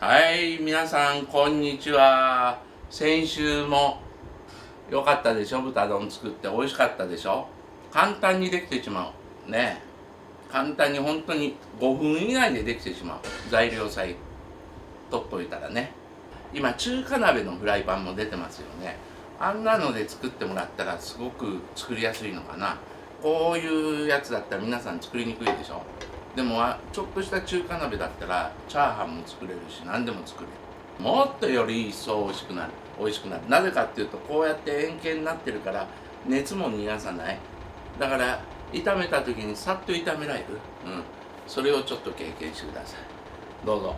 はい、皆さんこんにちは。先週も良かったでしょ。豚丼作って美味しかったでしょ。簡単にできてしまうね。簡単に本当に5分以内でできてしまう。材料さえ取っといたらね。今中華鍋のフライパンも出てますよね。あんなので作ってもらったらすごく作りやすいのかな。こういうやつだったら皆さん作りにくいでしょ。でもちょっとした中華鍋だったらチャーハンも作れるし何でも作れる。もっとより一層美味しくなる。なぜかっていうと、こうやって円形になってるから熱も逃がさない。だから炒めた時にさっと炒められる。それをちょっと経験してください。どうぞ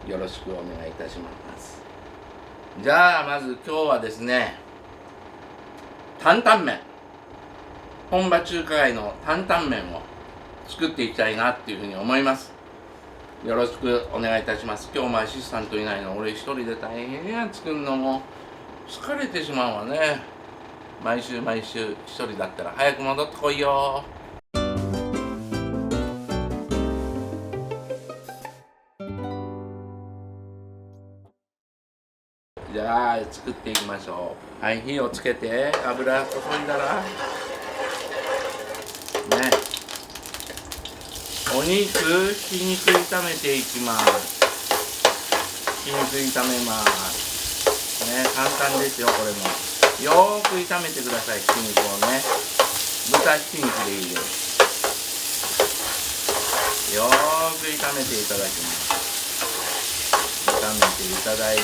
よろしくお願いいたします。じゃあまず今日はですね、担々麺、本場中華街の担々麺を作っていきたいなっていうふうに思います。よろしくお願いいたします。今日もアシスタントいないの、俺一人で大変や。作るのも疲れてしまうわね。毎週一人だったら早く戻ってこいよ。じゃあ作っていきましょう。はい、火をつけて油注いだらね、お肉、ひき肉炒めていきます。ひき肉炒めますね。簡単ですよ。これもよーく炒めてください。ひき肉をね、豚ひき肉でいいです。よーく炒めていただきます。炒めていただいて、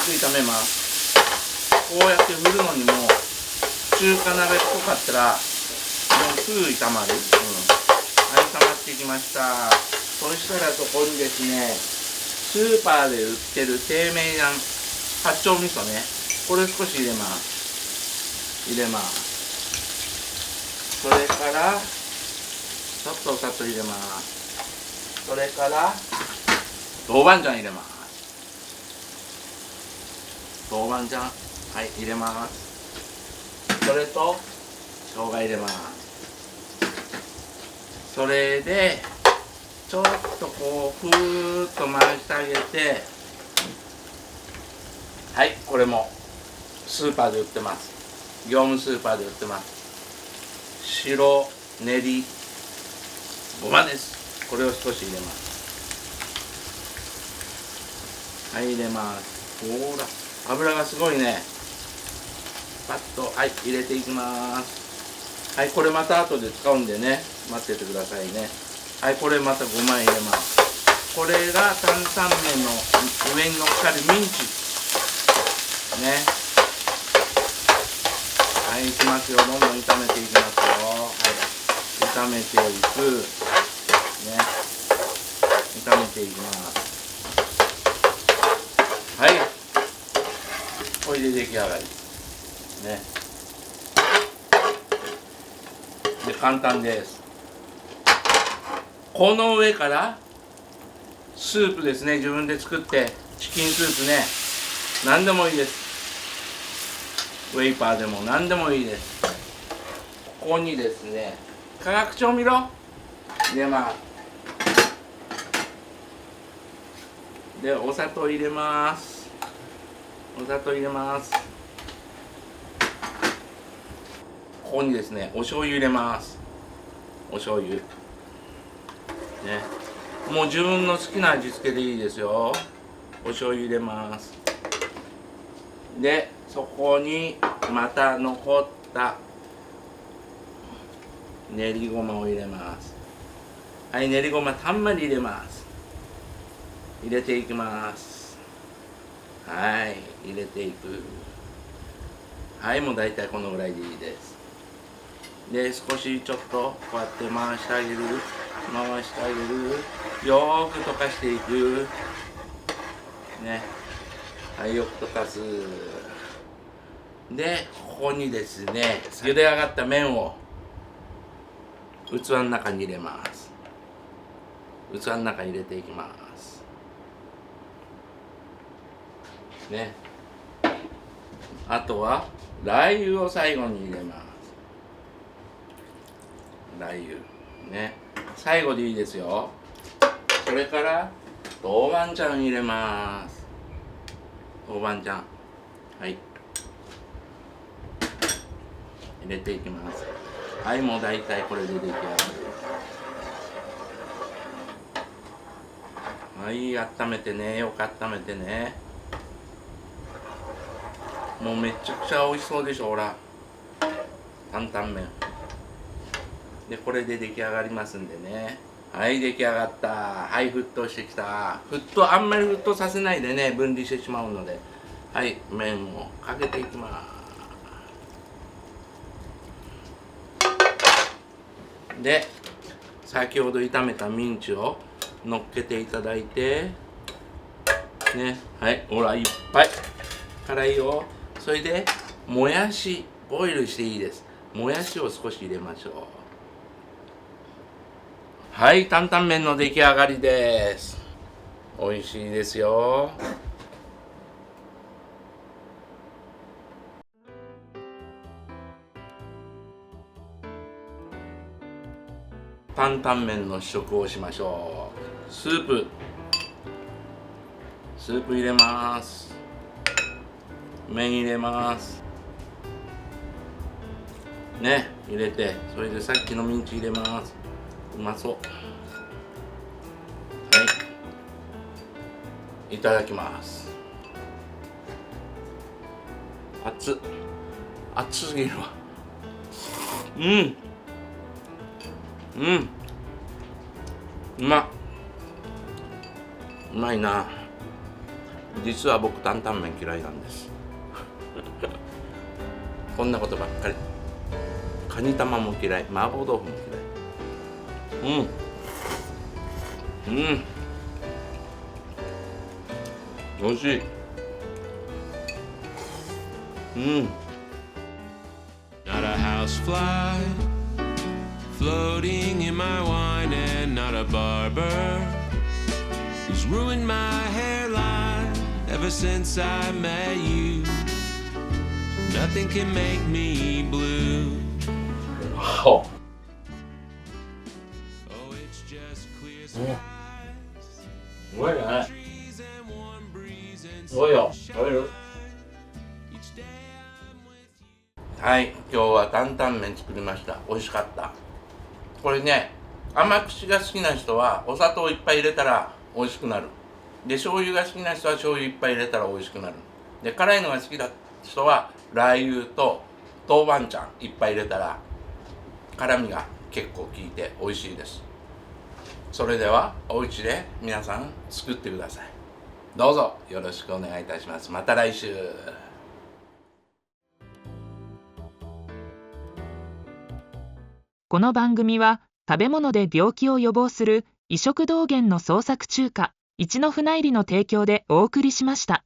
炒めます。こうやって振るのにも中華鍋っぽかったらもうすぐ炒まる。はい、炒まってきました。そしたらそこにですね、スーパーで売ってる甜麺醤八丁味噌ね、これ少し入れます。それからちょっとお砂糖入れます。それから豆板醤入れます。豆板醤、はい、入れます。それと生姜入れます。それでちょっとこうふーっと回してあげて、はい、これもスーパーで売ってます。業務スーパーで売ってます。白練りごまです。これを少し入れます。はい、入れます。ほら、油がすごいね。パッと、はい、入れていきます。はい、これまた後で使うんでね、待っててくださいね。はい、これまた5枚入れます。これが担々麺の上に乗っかるミンチね。はい、いきますよ。どんどん炒めていきますよ。はい、炒めていくね。炒めていきます。はい、これで出来上がりね。で、簡単です。この上からスープですね。自分で作ってチキンスープね、何でもいいです。ウェイパーでも何でもいいです。ここにですね、化学調味料入れます。で、お砂糖入れます。ここにですね、お醤油入れます。お醤油ね、もう自分の好きな味付けでいいですよ。お醤油入れます。で、そこにまた残った練りごまを入れます。はい、練りごまたんまり入れます。入れていきます。はい、入れていく。はい、もう大体このぐらいでいいです。で、少しちょっとこうやって回してあげる。よーく溶かしていくね。はい、よく溶かす。で、ここにですね、茹で上がった麺を器の中に入れます。器の中に入れていきますね。あとはラー油を最後に入れます。ラー油ね。最後でいいですよ。それから豆板醤入れます。豆板醤、はい、入れていきます。はい、もう大体これで出来上がり。はい、温めてね、よく温めてね。もうめちゃくちゃ美味しそうでしょ、ほら。担々麺で、これで出来上がりますんでね。はい、出来上がった。はい、沸騰してきた。あんまり沸騰させないでね、分離してしまうので。はい、麺をかけていきます。で、先ほど炒めたミンチを乗っけていただいてね、はい、ほら、いっぱい辛いよ。それでもやしボイルしていいです。もやしを少し入れましょう。はい、担々麺の出来上がりです。美味しいですよ。担々麺の試食をしましょう。スープ入れます。麺入れますね、入れて、それでさっきのミンチ入れます。うまそう。はい、いただきます。熱すぎるわ。うまいな。実は僕担々麺嫌いなんですこんなことばっかり。カニ玉も嫌い、麻婆豆腐も嫌い。美味しい。Not a housefly floating in my wine, and not a barber who's ruined my hairline ever since I met you. Nothing can make me blue. Oh, it's just clear skies, trees and warm breeze and sunshine. Each day I'm with you. はい、今日は担々麺作りました。美味しかった。これね、甘口が好きな人はお砂糖いっぱい入れたら美味しくなる。で、醤油が好きな人は醤油いっぱい入れたら美味しくなる。で、辛いのが好きな人はラー油と豆板醤いっぱい入れたら辛みが結構効いて美味しいです。それではお家で皆さん作ってください。どうぞよろしくお願いいたします。また来週。この番組は食べ物で病気を予防する医食同源の創作中華一の船入りの提供でお送りしました。